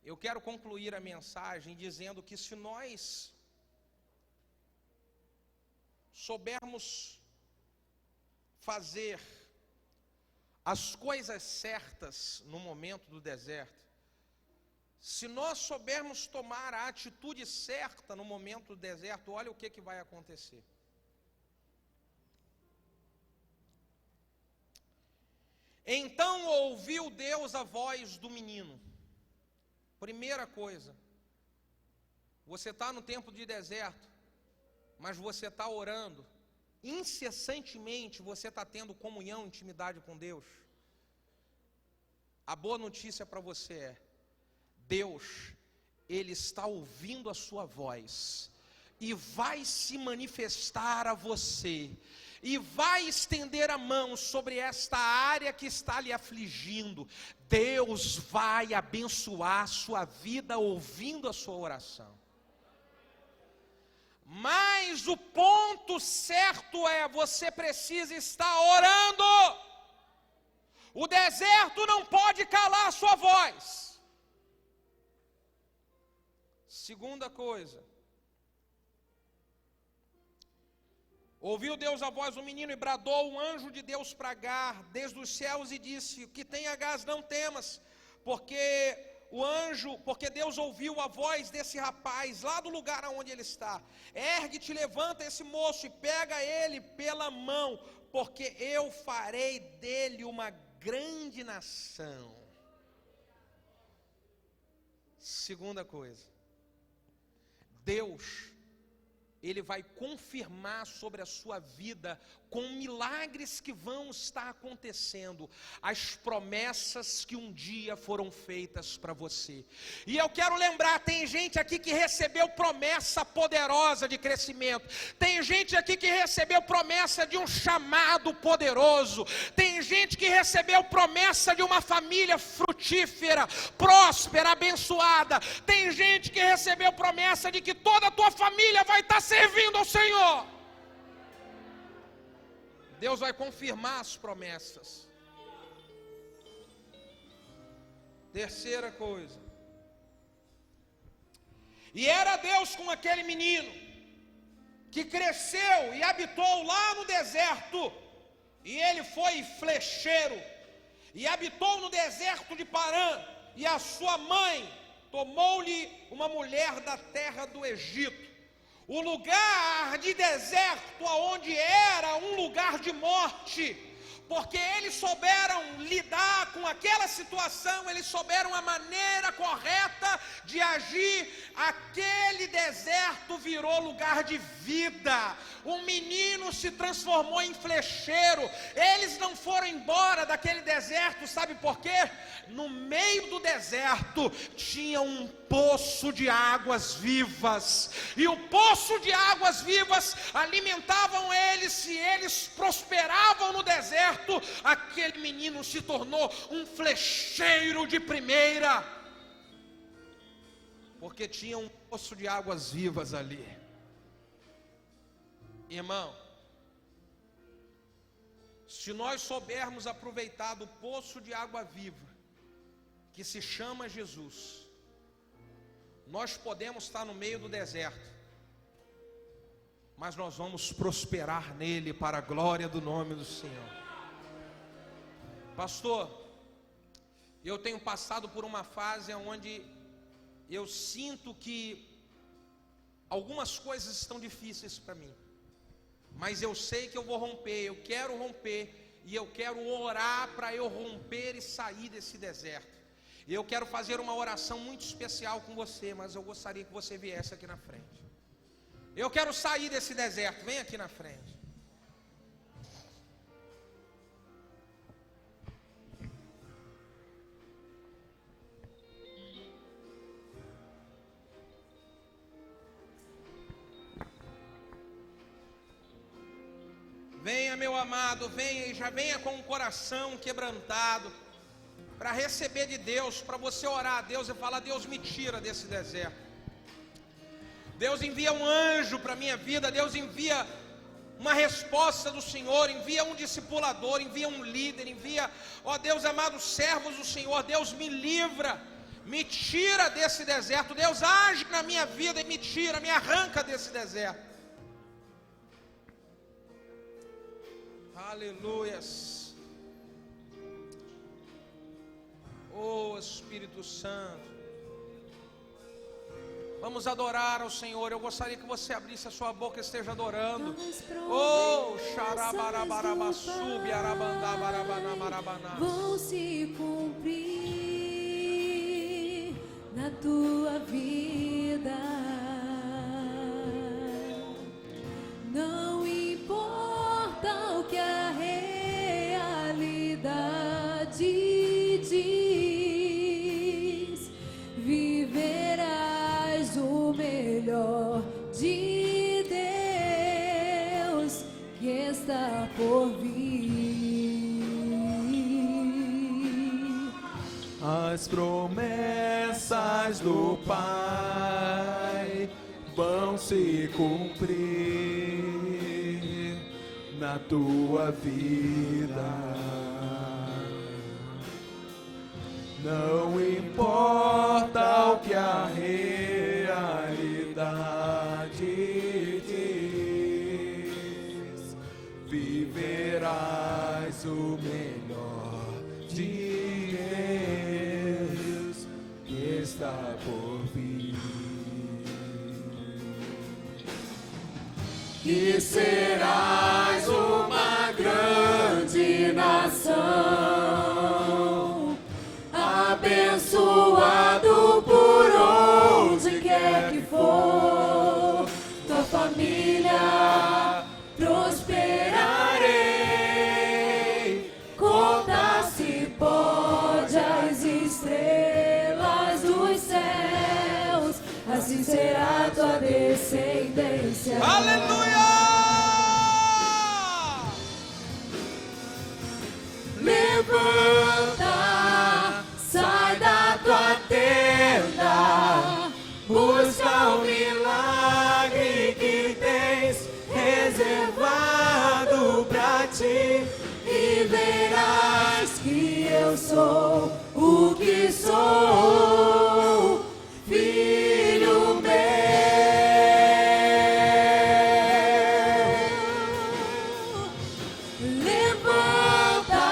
Eu quero concluir a mensagem dizendo que se nós soubermos fazer as coisas certas no momento do deserto, se nós soubermos tomar a atitude certa no momento do deserto, olha o que vai acontecer. Então ouviu Deus a voz do menino. Primeira coisa, você está no tempo de deserto, mas você está orando, incessantemente você está tendo comunhão, intimidade com Deus. A boa notícia para você é: Deus, Ele está ouvindo a sua voz, e vai se manifestar a você, e vai estender a mão sobre esta área que está lhe afligindo. Deus vai abençoar a sua vida ouvindo a sua oração. Mas o ponto certo é: você precisa estar orando. O deserto não pode calar a sua voz. Segunda coisa, ouviu Deus a voz do menino e bradou um anjo de Deus para Agar desde os céus e disse: o que tem Agar, não temas, porque Deus ouviu a voz desse rapaz lá do lugar onde ele está. Ergue-te, levanta esse moço e pega ele pela mão, porque eu farei dele uma grande nação. Segunda coisa, Deus, Ele vai confirmar sobre a sua vida, com milagres que vão estar acontecendo, as promessas que um dia foram feitas para você. E eu quero lembrar, tem gente aqui que recebeu promessa poderosa de crescimento, tem gente aqui que recebeu promessa de um chamado poderoso, tem gente que recebeu promessa de uma família frutífera, próspera, abençoada, tem gente que recebeu promessa de que toda a tua família vai estar servindo ao Senhor. Deus vai confirmar as promessas. Terceira coisa, e era Deus com aquele menino que cresceu e habitou lá no deserto, e ele foi flecheiro e habitou no deserto de Parã, e a sua mãe tomou-lhe uma mulher da terra do Egito. O lugar de deserto, aonde era um lugar de morte, porque eles souberam lidar com aquela situação, eles souberam a maneira correta de agir. Aquele deserto virou lugar de vida. O menino se transformou em flecheiro. Eles não foram embora daquele deserto, sabe por quê? No meio do deserto tinha um poço de águas vivas, e o poço de águas vivas alimentavam eles. Se eles prosperavam no deserto, aquele menino se tornou um flecheiro de primeira, porque tinha um poço de águas vivas ali. Irmão, se nós soubermos aproveitar do poço de água viva que se chama Jesus, nós podemos estar no meio do deserto, mas nós vamos prosperar nele para a glória do nome do Senhor. Pastor, eu tenho passado por uma fase onde eu sinto que algumas coisas estão difíceis para mim, mas eu sei que eu vou romper, eu quero romper, e eu quero orar para eu romper e sair desse deserto. Eu quero fazer uma oração muito especial com você, mas eu gostaria que você viesse aqui na frente. Eu quero sair desse deserto, vem aqui na frente. Venha, meu amado, venha, e já venha com o coração quebrantado, para receber de Deus, para você orar a Deus e falar: Deus, me tira desse deserto. Deus envia um anjo para a minha vida, Deus envia uma resposta do Senhor, envia um discipulador, envia um líder, envia, ó Deus amado, servos do Senhor. Deus, me livra, me tira desse deserto. Deus, age na minha vida e me tira, me arranca desse deserto. Aleluias. Oh Espírito Santo, vamos adorar ao Senhor. Eu gostaria que você abrisse a sua boca e esteja adorando. Oh, xarabarabarabaçubi, arabandabarabanamarabaná. Vão se cumprir na tua vida. Não importa o que a realidade diz, viverás o melhor de Deus que está por vir. As promessas do Pai vão se cumprir na tua vida. Não importa o que a realidade diz, viverás o melhor de Deus que está por vir. E serás uma grande nação, abençoado por onde quer que for, tua família prosperarei, conta-se pode as estrelas dos céus, assim será tua descendência. Aleluia! Levanta, sai da tua tenda, busca o milagre que tens reservado pra ti, e verás que eu sou o que sou, filho meu. Levanta,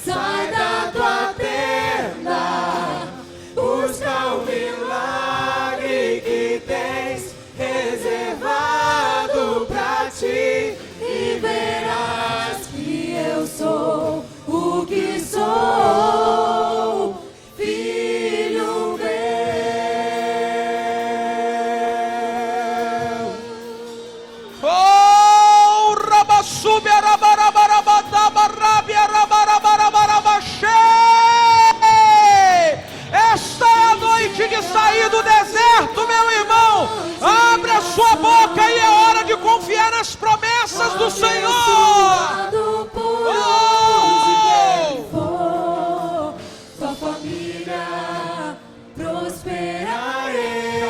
sai da tua tenda, busca o milagre que tens reservado pra ti, e verás que eu sou o que sou, filho meu. Oh, rabassube, arabarabarabatabarabia, arabarabarabarabachê. Esta é a noite de sair do deserto, meu irmão. Abre a sua boca e é hora de confiar nas promessas do Senhor. Abençoado por onde quer que for, tua família prosperarei,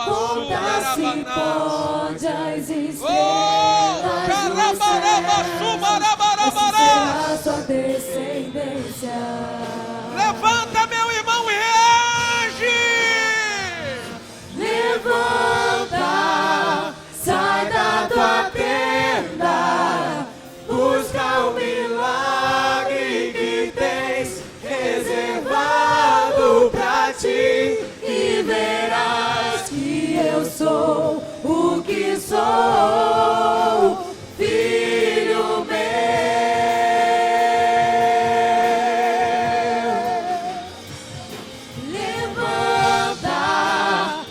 conta-se pode as estrelas dos céus, assim será sua descendência. Levanta, meu irmão, e reage. Levanta, sai da tua tenda, busca o milagre que tens reservado pra ti, e verás que eu sou o que sou, filho meu. Levanta,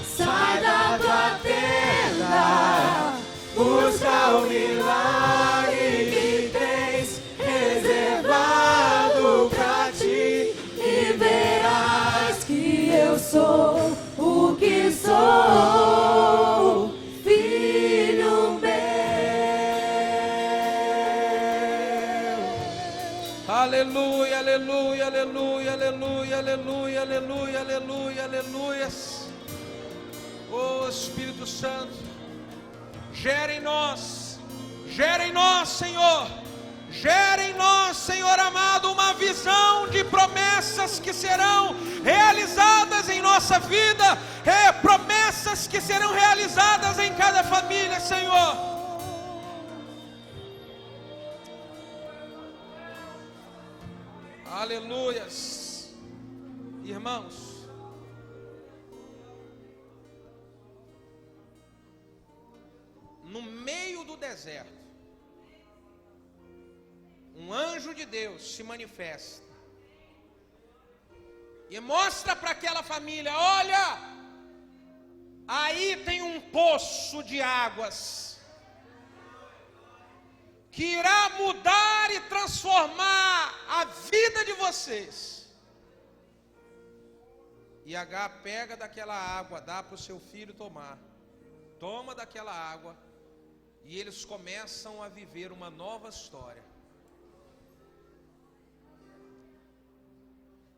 sai da tua tenda, busca o milagre que tens reservado pra ti, e verás que eu sou o que sou, filho meu. Aleluia, aleluia, aleluia, aleluia, aleluia, aleluia, aleluia, aleluia. Oh Espírito Santo, gera em nós, Senhor, gera em nós, Senhor amado, uma visão de promessas que serão realizadas em nossa vida, promessas que serão realizadas em cada família, Senhor. Aleluias. Irmãos, no meio do deserto, um anjo de Deus se manifesta e mostra para aquela família: olha, aí tem um poço de águas que irá mudar e transformar a vida de vocês. E H pega daquela água, dá para o seu filho tomar, toma daquela água, e eles começam a viver uma nova história.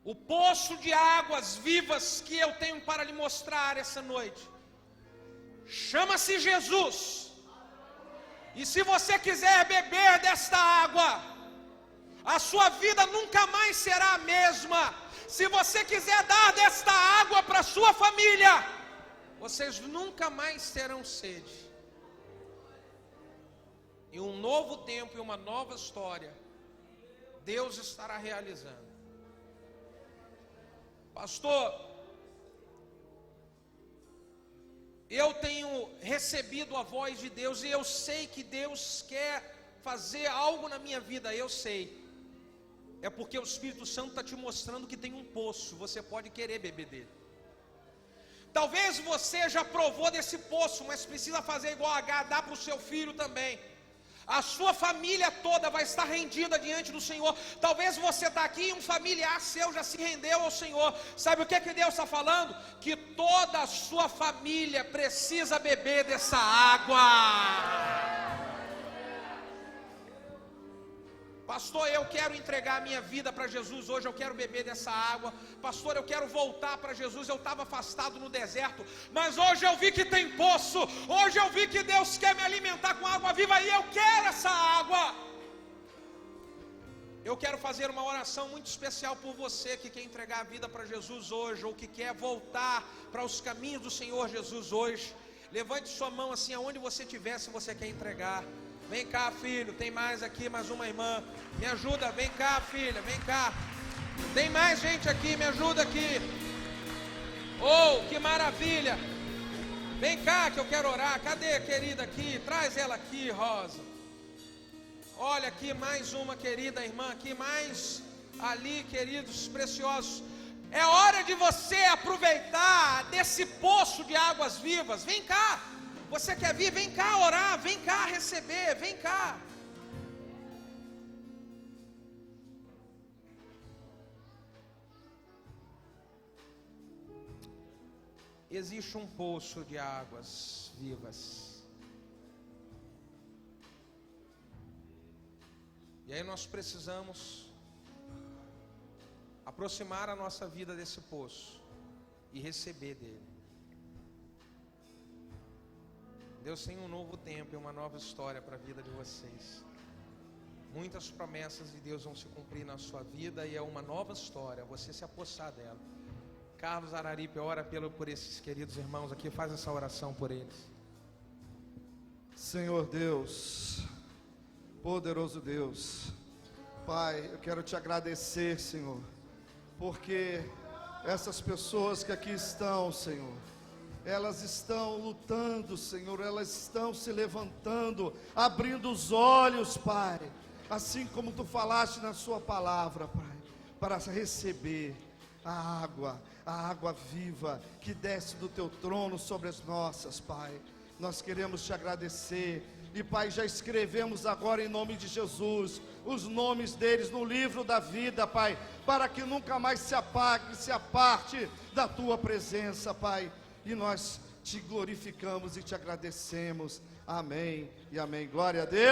O poço de águas vivas que eu tenho para lhe mostrar essa noite chama-se Jesus. E se você quiser beber desta água, a sua vida nunca mais será a mesma. Se você quiser dar desta água para sua família, vocês nunca mais terão sede. E um novo tempo e uma nova história Deus estará realizando. Pastor, eu tenho recebido a voz de Deus e eu sei que Deus quer fazer algo na minha vida, eu sei. É porque o Espírito Santo está te mostrando que tem um poço, você pode querer beber dele. Talvez você já provou desse poço, mas precisa fazer igual a H, dá para o seu filho também. A sua família toda vai estar rendida diante do Senhor. Talvez você está aqui e um familiar seu já se rendeu ao Senhor. Sabe o que Deus está falando? Que toda a sua família precisa beber dessa água. Pastor, eu quero entregar a minha vida para Jesus hoje, eu quero beber dessa água. Pastor, eu quero voltar para Jesus, eu estava afastado no deserto, mas hoje eu vi que tem poço, hoje eu vi que Deus quer me alimentar com água viva e eu quero essa água. Eu quero fazer uma oração muito especial por você que quer entregar a vida para Jesus hoje, ou que quer voltar para os caminhos do Senhor Jesus hoje. Levante sua mão assim, aonde você estiver, se você quer entregar. Vem cá, filho, tem mais aqui, mais uma irmã. Me ajuda, vem cá, filha, vem cá. Tem mais gente aqui, me ajuda aqui. Oh, que maravilha. Vem cá que eu quero orar. Cadê a querida aqui? Traz ela aqui, Rosa. Olha aqui, mais uma querida irmã aqui, mais ali, queridos preciosos. É hora de você aproveitar desse poço de águas vivas. Vem cá. Você quer vir? Vem cá orar, vem cá receber, vem cá. Existe um poço de águas vivas. E aí nós precisamos aproximar a nossa vida desse poço e receber dele. Deus tem um novo tempo e uma nova história para a vida de vocês. Muitas promessas de Deus vão se cumprir na sua vida e é uma nova história, você se apossar dela. Carlos Araripe, ora por esses queridos irmãos aqui, faz essa oração por eles. Senhor Deus, poderoso Deus, Pai, eu quero te agradecer, Senhor, porque essas pessoas que aqui estão, Senhor, elas estão lutando, Senhor, elas estão se levantando, abrindo os olhos, Pai, assim como Tu falaste na Sua palavra, Pai, para receber a água viva que desce do Teu trono sobre as nossas, Pai. Nós queremos Te agradecer e, Pai, já escrevemos agora em nome de Jesus os nomes deles no livro da vida, Pai, para que nunca mais se apague, se aparte da Tua presença, Pai. E nós Te glorificamos e Te agradecemos. Amém e amém. Glória a Deus.